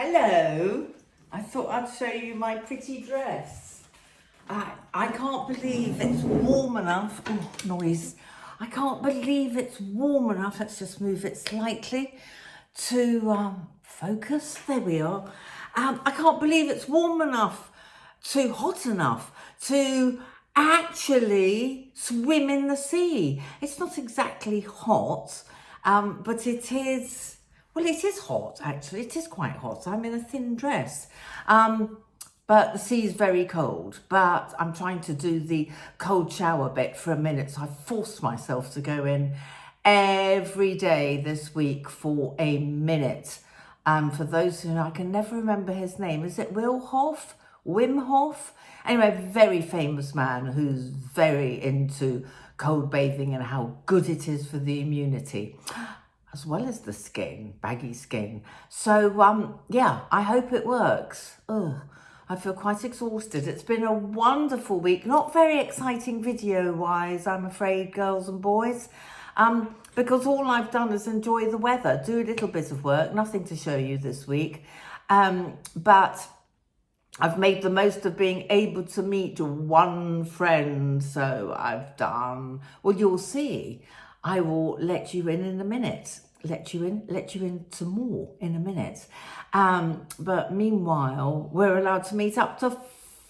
Hello, I thought I'd show you my pretty dress. I can't believe it's warm enough. Oh, noise. I can't believe it's warm enough. Let's just move it slightly to focus. There we are. I can't believe it's warm enough hot enough to actually swim in the sea. It's not exactly hot, but it is. Well, it is hot, actually. It is quite hot. I'm in a thin dress. But the sea is very cold. But I'm trying to do the cold shower bit for a minute. So I've forced myself to go in every day this week for a minute. For those who know, I can never remember his name. Is it Wim Hof? Anyway, very famous man who's very into cold bathing and how good it is for the immunity, as well as the skin, baggy skin. So, yeah, I hope it works. Ugh, I feel quite exhausted. It's been a wonderful week. Not very exciting video-wise, I'm afraid, girls and boys, because all I've done is enjoy the weather, do a little bit of work, nothing to show you this week. But I've made the most of being able to meet one friend. So I've done, well, you'll see. I will let you in a minute. Let you into more in a minute. But meanwhile, we're allowed to meet up to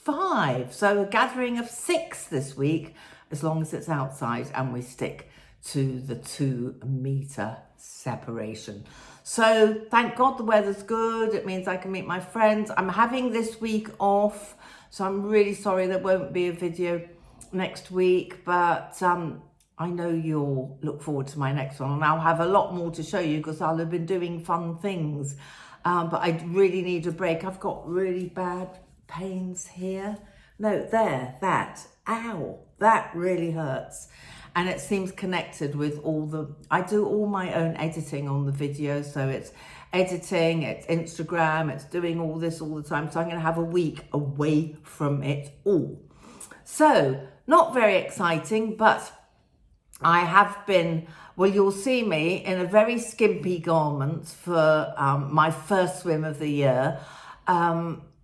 5. So a gathering of 6 this week, as long as it's outside and we stick to the 2-meter separation. So thank God the weather's good. It means I can meet my friends. I'm having this week off, so I'm really sorry there won't be a video next week, but I know you'll look forward to my next one, and I'll have a lot more to show you because I'll have been doing fun things. But I really need a break. I've got really bad pains here. No, there, that. Ow, that really hurts. And it seems connected with I do all my own editing on the videos. So it's editing, it's Instagram, it's doing all this all the time. So I'm going to have a week away from it all. So not very exciting, but I have been, well, you'll see me in a very skimpy garment for my first swim of the year.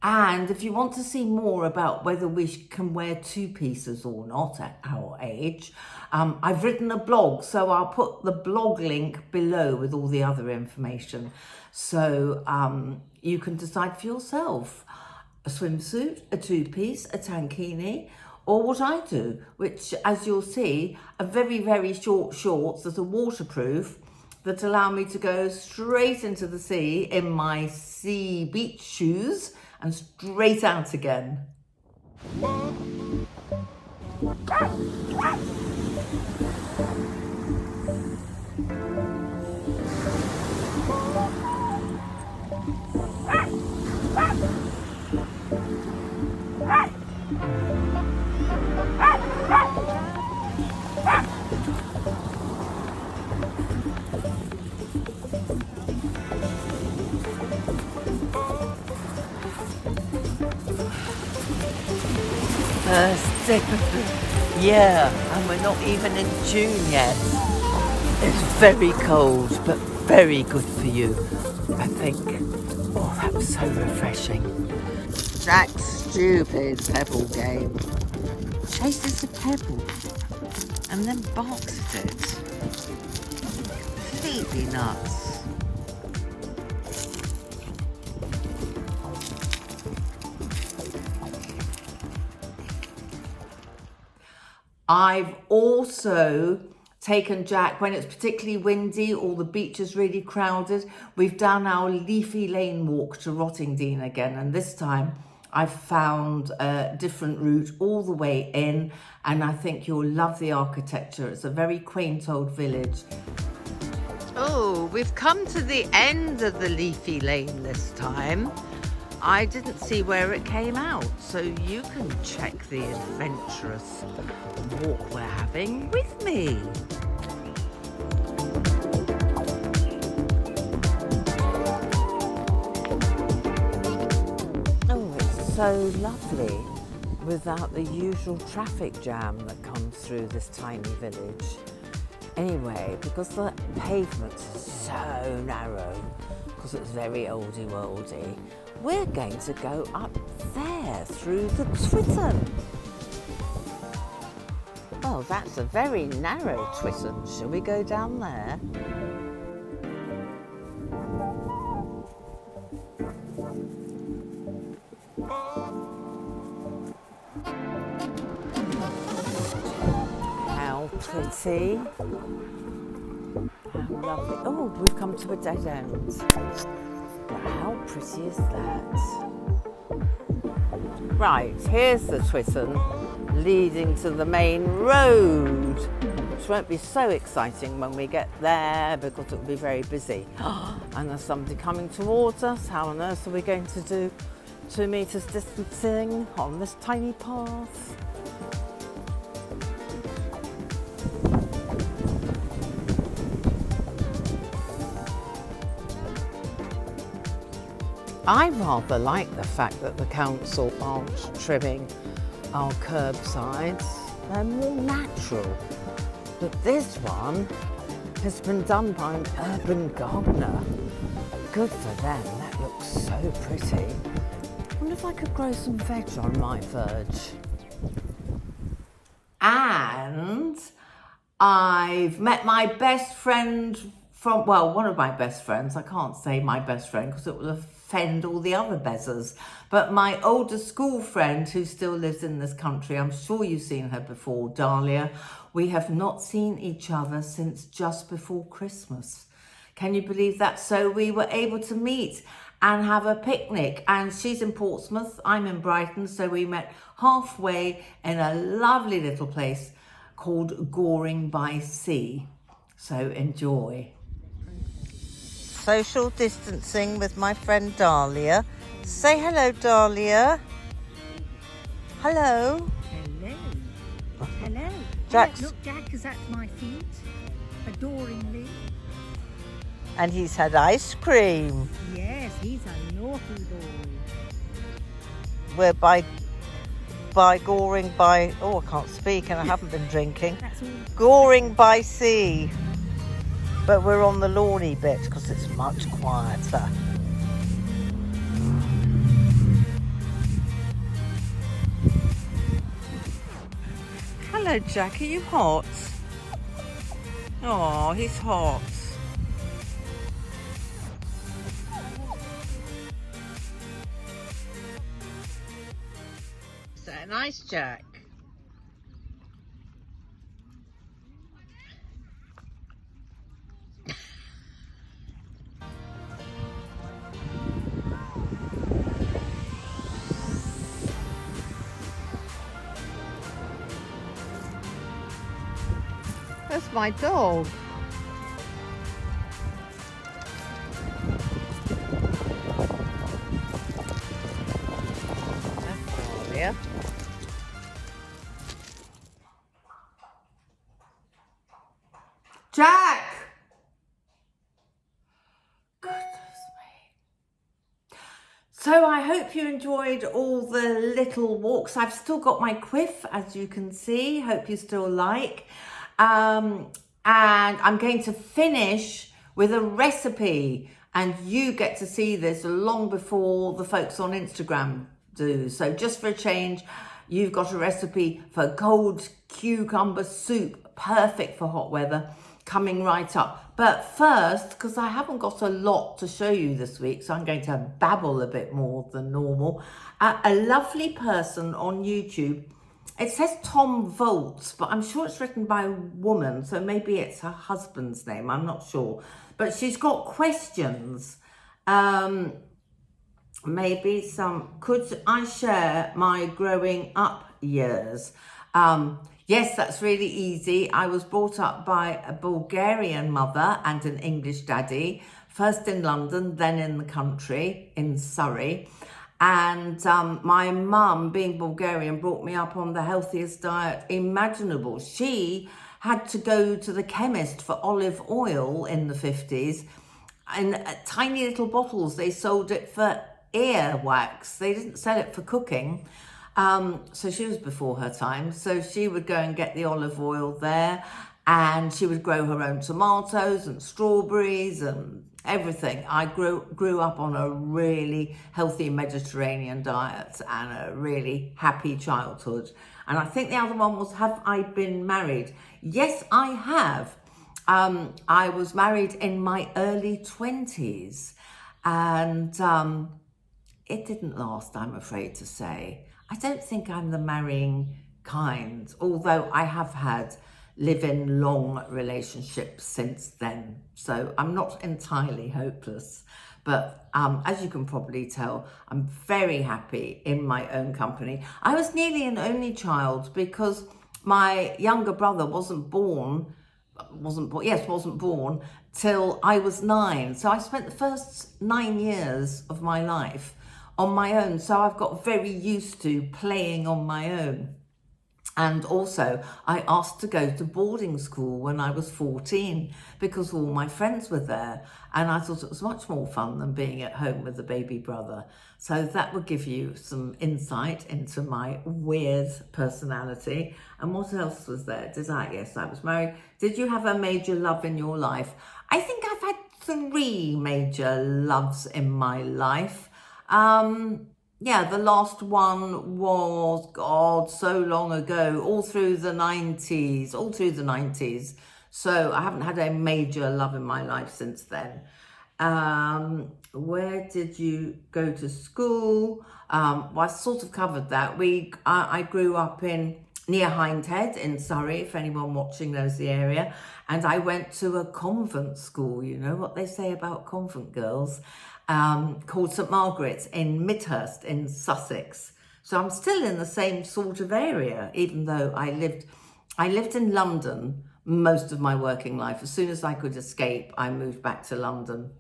And if you want to see more about whether we can wear 2 pieces or not at our age, I've written a blog, so I'll put the blog link below with all the other information. So you can decide for yourself: a swimsuit, a 2-piece, a tankini, or what I do, which, as you'll see, are very, very short shorts that are waterproof, that allow me to go straight into the sea in my sea beach shoes and straight out again. First day of the year, and we're not even in June yet. It's very cold, but very good for you, I think. Oh, that was so refreshing. Jack's stupid pebble game. Chases a pebble and then barks at it. Completely nuts. I've also taken Jack, when it's particularly windy or the beach is really crowded, we've done our leafy lane walk to Rottingdean again, and this time I've found a different route all the way in, and I think you'll love the architecture. It's a very quaint old village. Oh, we've come to the end of the leafy lane this time. I didn't see where it came out, so you can check the adventurous walk we're having with me. Oh, it's so lovely without the usual traffic jam that comes through this tiny village. Anyway, because the pavement is so narrow because it's very oldie worldy. We're going to go up there through the Twitten. Oh, that's a very narrow Twitten. Shall we go down there? How pretty. How lovely. Oh, we've come to a dead end. But how pretty is that? Right, here's the Twitten leading to the main road, which won't be so exciting when we get there because it will be very busy. And there's somebody coming towards us. How on earth are we going to do 2 meters distancing on this tiny path? I rather like the fact that the council aren't trimming our curbsides. They're more natural. But this one has been done by an urban gardener. Good for them, that looks so pretty. I wonder if I could grow some veg on my verge. And I've met my best friend from, well, one of my best friends. I can't say my best friend because it will offend all the other bezzers. But my older school friend who still lives in this country, I'm sure you've seen her before, Dahlia. We have not seen each other since just before Christmas. Can you believe that? So we were able to meet and have a picnic, and she's in Portsmouth, I'm in Brighton, so we met halfway in a lovely little place called Goring by Sea. So enjoy. Social distancing with my friend Dahlia. Say hello, Dahlia. Hello. Hello. Hello. Jack's... Look, Jack is at my feet, adoringly. And he's had ice cream. Yes, he's a naughty boy. We're by Goring by... Oh, I can't speak and I haven't been drinking. That's all. Goring by Sea. But we're on the lawny bit because it's much quieter. Hello, Jack. Are you hot? Oh, he's hot. Is that a nice Jack? That's my dog. That's Dahlia. Jack! Goodness me. So I hope you enjoyed all the little walks. I've still got my quiff, as you can see. Hope you still like. And I'm going to finish with a recipe, and you get to see this long before the folks on Instagram do. So just for a change, you've got a recipe for cold cucumber soup, perfect for hot weather, coming right up. But first, because I haven't got a lot to show you this week, so I'm going to babble a bit more than normal. A lovely person on YouTube, it says Tom Volts, but I'm sure it's written by a woman, so maybe it's her husband's name, I'm not sure. But she's got questions. Maybe some, could I share my growing up years? Yes, that's really easy. I was brought up by a Bulgarian mother and an English daddy, first in London, then in the country, in Surrey. And my mum, being Bulgarian, brought me up on the healthiest diet imaginable. She had to go to the chemist for olive oil in the 50s. In tiny little bottles, they sold it for ear wax. They didn't sell it for cooking. So she was before her time. So she would go and get the olive oil there. and she would grow her own tomatoes and strawberries and everything. I grew up on a really healthy Mediterranean diet and a really happy childhood. And I think the other one was, have I been married? Yes, I have. I was married in my early 20s, and it didn't last, I'm afraid to say. I don't think I'm the marrying kind, although I have had live-in long relationships since then. So I'm not entirely hopeless. But as you can probably tell, I'm very happy in my own company. I was nearly an only child because my younger brother wasn't born till I was 9. So I spent the first 9 years of my life on my own. So I've got very used to playing on my own. And also, I asked to go to boarding school when I was 14 because all my friends were there. And I thought it was much more fun than being at home with a baby brother. So that would give you some insight into my weird personality. And what else was there? Yes, I was married. Did you have a major love in your life? I think I've had 3 major loves in my life. Yeah, the last one was, God, so long ago, all through the 90s. So I haven't had a major love in my life since then. Where did you go to school? Well, I sort of covered that. I grew up near Hindhead in Surrey, if anyone watching knows the area. And I went to a convent school, you know what they say about convent girls, called St Margaret's in Midhurst in Sussex. So I'm still in the same sort of area, even though I lived in London most of my working life. As soon as I could escape, I moved back to London.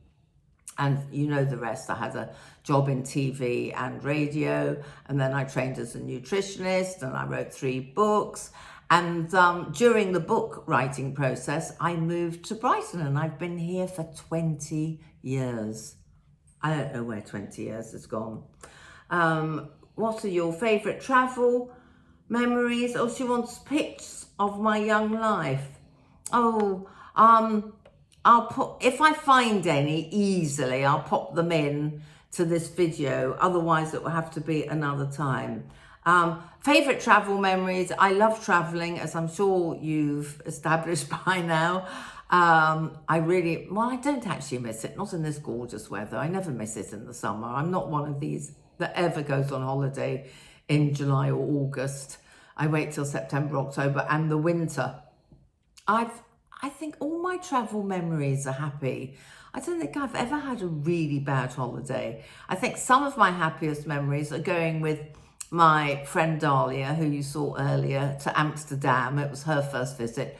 And you know the rest. I had a job in TV and radio, and then I trained as a nutritionist, and I wrote 3 books. And during the book writing process, I moved to Brighton, and I've been here for 20 years. I don't know where 20 years has gone. What are your favourite travel memories? Oh, she wants pics of my young life. Oh, if I find any easily, I'll pop them in to this video. Otherwise, it will have to be another time. Favourite travel memories. I love travelling, as I'm sure you've established by now. I don't actually miss it, not in this gorgeous weather. I never miss it in the summer. I'm not one of these that ever goes on holiday in July or August. I wait till September, October, and the winter. I think all my travel memories are happy. I don't think I've ever had a really bad holiday. I think some of my happiest memories are going with my friend Dahlia, who you saw earlier, to Amsterdam. It was her first visit.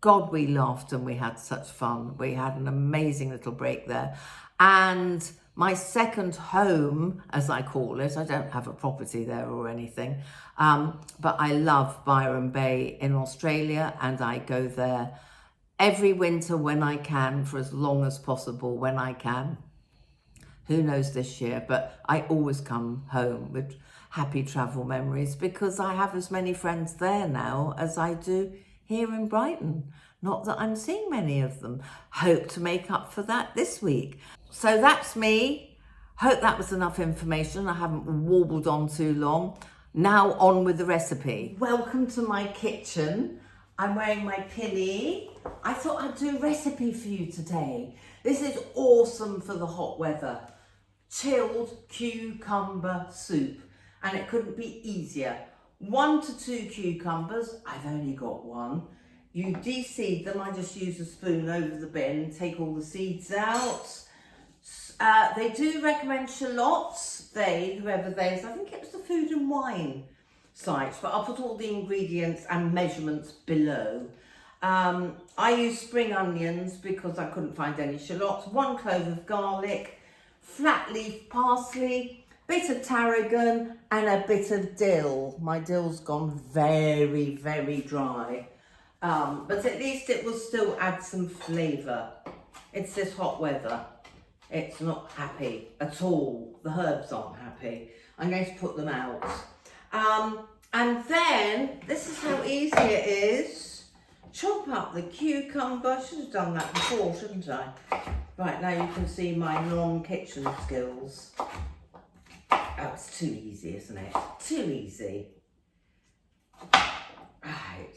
God, we laughed and we had such fun. We had an amazing little break there. And my second home, as I call it, I don't have a property there or anything, but I love Byron Bay in Australia, and I go there every winter when I can, for as long as possible when I can. Who knows this year, but I always come home with happy travel memories because I have as many friends there now as I do here in Brighton. Not that I'm seeing many of them. Hope to make up for that this week. So that's me. Hope that was enough information. I haven't warbled on too long. Now on with the recipe. Welcome to my kitchen. I'm wearing my pinny. I thought I'd do a recipe for you today. This is awesome for the hot weather. Chilled cucumber soup. And it couldn't be easier. 1 to 2 cucumbers. I've only got 1. You de-seed them. I just use a spoon over the bin, take all the seeds out. They do recommend shallots, whoever they is. I think it was the Food and Wine site, but I'll put all the ingredients and measurements below. I use spring onions because I couldn't find any shallots, 1 clove of garlic, flat leaf parsley, bit of tarragon and a bit of dill. My dill's gone very, very dry. But at least it will still add some flavour. It's this hot weather. It's not happy at all. The herbs aren't happy. I'm going to put them out. And then, this is how easy it is. chop up the cucumber. I should have done that before, shouldn't I? Right, now you can see my non-kitchen skills. Oh, it's too easy, isn't it? Too easy. Right.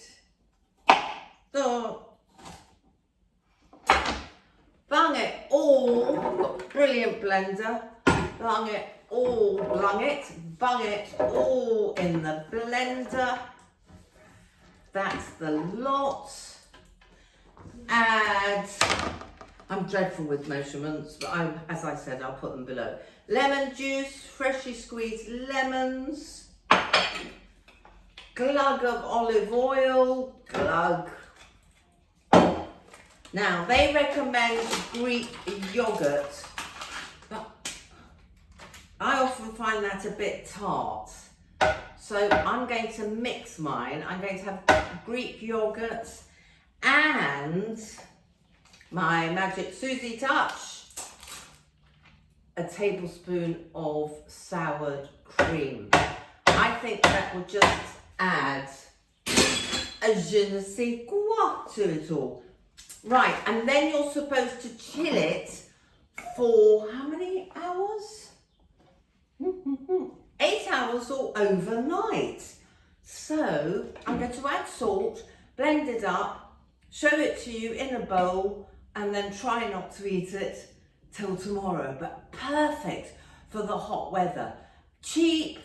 So, bung it all. I've got a brilliant blender. Bung it all in the blender. That's the lot. Add, I'm dreadful with measurements, but as I said, I'll put them below. Lemon juice, freshly squeezed lemons. Glug of olive oil, glug. Now, they recommend Greek yogurt, but I often find that a bit tart. So I'm going to mix mine. I'm going to have Greek yogurt and my Magic Susie touch, a tablespoon of soured cream. I think that will just add a je ne sais quoi to it all. Right, and then you're supposed to chill it for how many hours? 8 hours or overnight. So I'm going to add salt, blend it up, show it to you in a bowl, and then try not to eat it till tomorrow. But perfect for the hot weather. Cheap,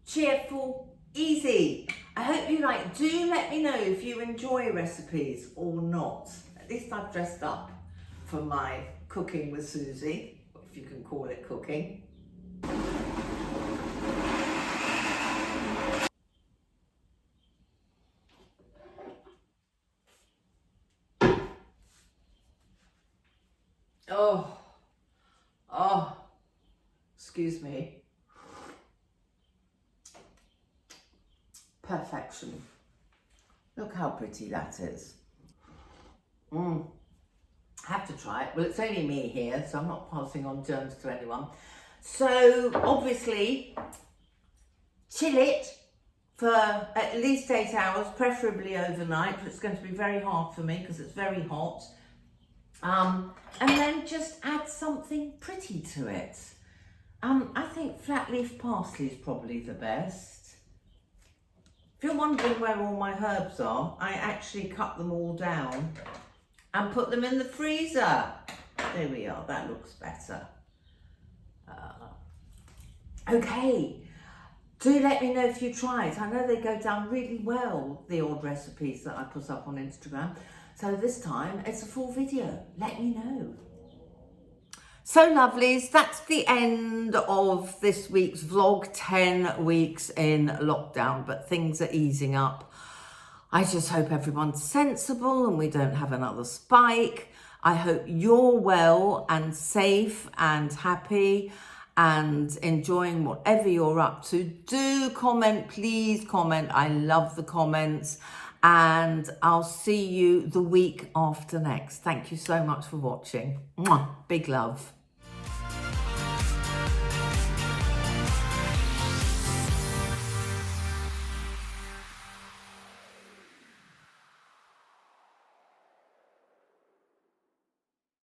cheerful, easy. I hope you like. Do let me know if you enjoy recipes or not. At least I've dressed up for my cooking with Susie, if you can call it cooking. Oh, excuse me. Perfection. Look how pretty that is. I have to try it. Well, it's only me here, so I'm not passing on germs to anyone. So obviously, chill it for at least 8 hours, preferably overnight, but it's going to be very hard for me because it's very hot. And then just add something pretty to it. I think flat leaf parsley is probably the best. If you're wondering where all my herbs are, I actually cut them all down and put them in the freezer. There we are, that looks better. Okay, do let me know if you try it. I know they go down really well, the old recipes that I put up on Instagram. So this time it's a full video. Let me know. So lovelies, that's the end of this week's vlog, 10 weeks in lockdown, but things are easing up. I just hope everyone's sensible and we don't have another spike. I hope you're well and safe and happy and enjoying whatever you're up to. Do comment, please comment. I love the comments. And I'll see you the week after next. Thank you so much for watching. Mwah. Big love.